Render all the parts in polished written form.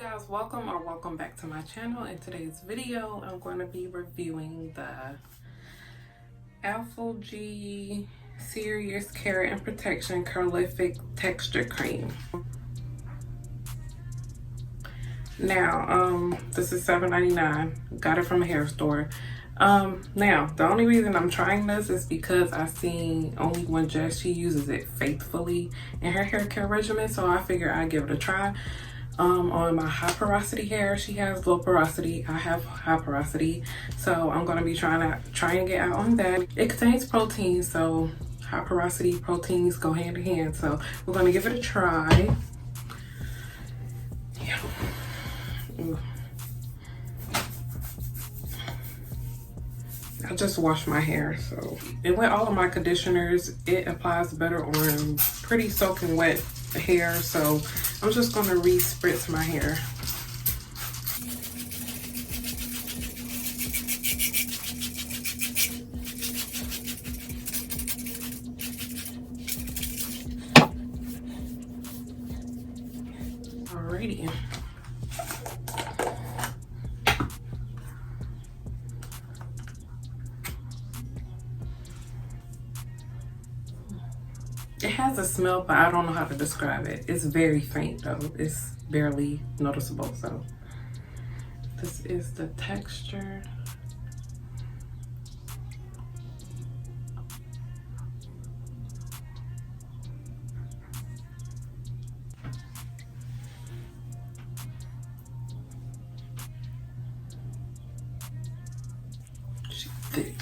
guys, welcome back to my channel. In today's video I'm going to be reviewing the APHOGEE Serious Care and Protection Curlific Texture Cream. Now this is $7.99. Got it from a hair store. Now the only reason I'm trying this is because I've seen only one Jess, she uses it faithfully in her hair care regimen, so I figure I'd give it a try. On my high porosity hair, she has low porosity, I have high porosity, so I'm going to be trying it out on that. It contains protein, so high porosity proteins go hand in hand, so we're going to give it a try. Yeah. I just washed my hair, so and with all of my conditioners it applies better on pretty soaking wet hair, so I'm just going to re-spritz my hair. Alrighty. It has a smell, but I don't know how to describe it. It's very faint though. It's barely noticeable. So this is the texture. She's thick.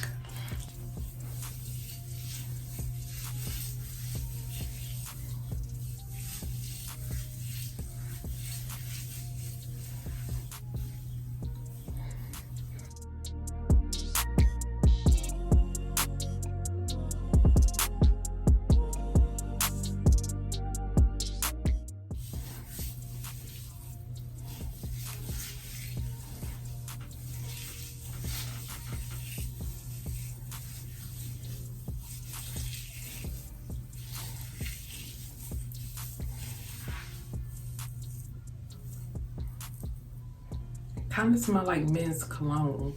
Kind of smell like men's cologne.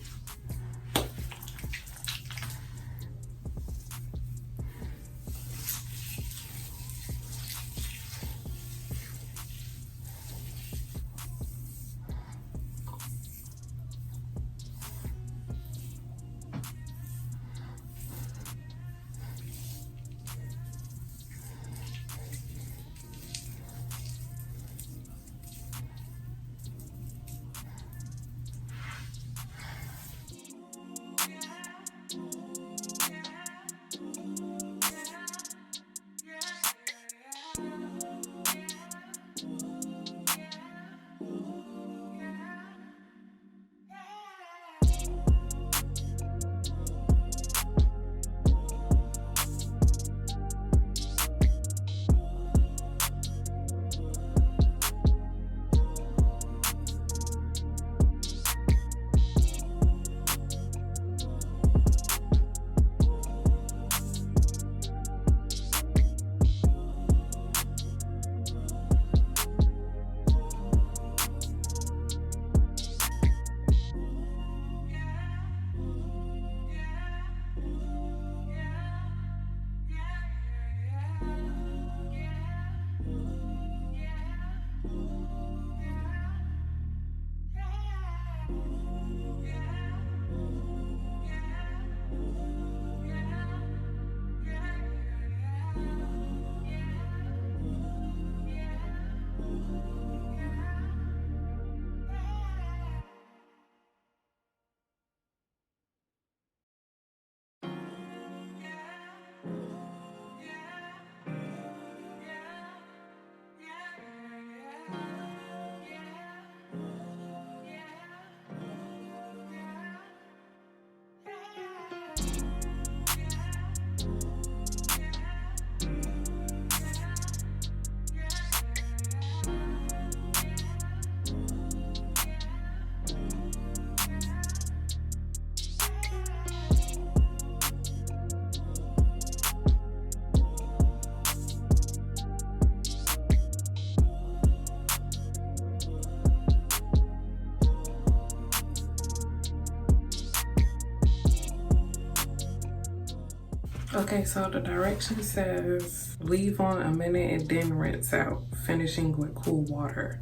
Okay, so the direction says leave on a minute and then rinse out, finishing with cool water.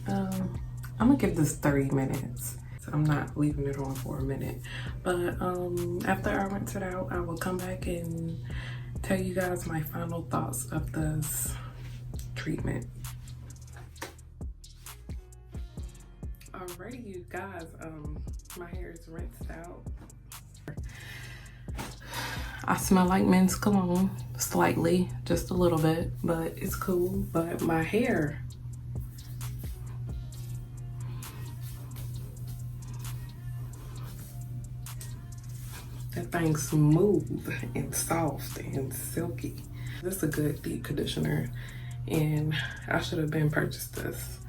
I'm gonna give this 30 minutes. So I'm not leaving it on for a minute. But after I rinse it out, I will come back and tell you guys my final thoughts of this treatment. Alrighty, you guys, my hair is rinsed out. I smell like men's cologne, slightly, just a little bit, but it's cool. But my hair, that thing's smooth and soft and silky. This is a good deep conditioner, and I should have been purchased this.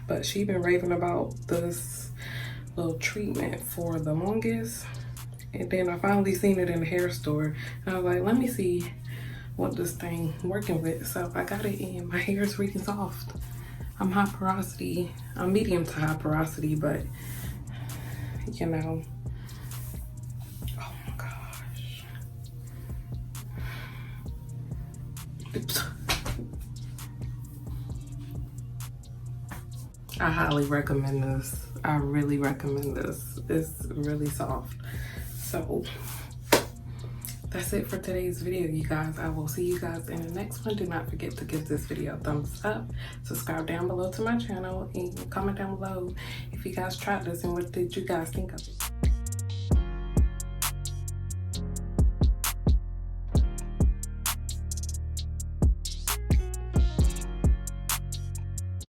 But she been raving about this little treatment for the longest. And then I finally seen it in the hair store. And I was like, let me see what this thing working with. So I got it in. My hair is freaking soft. I'm high porosity. I'm medium to high porosity, but you know. Oh my gosh. Oops. I highly recommend this. I really recommend this. It's really soft. So that's it for today's video, you guys. I will see you guys in the next one. Do not forget to give this video a thumbs up, subscribe down below to my channel, and comment down below if you guys tried this and what did you guys think of it.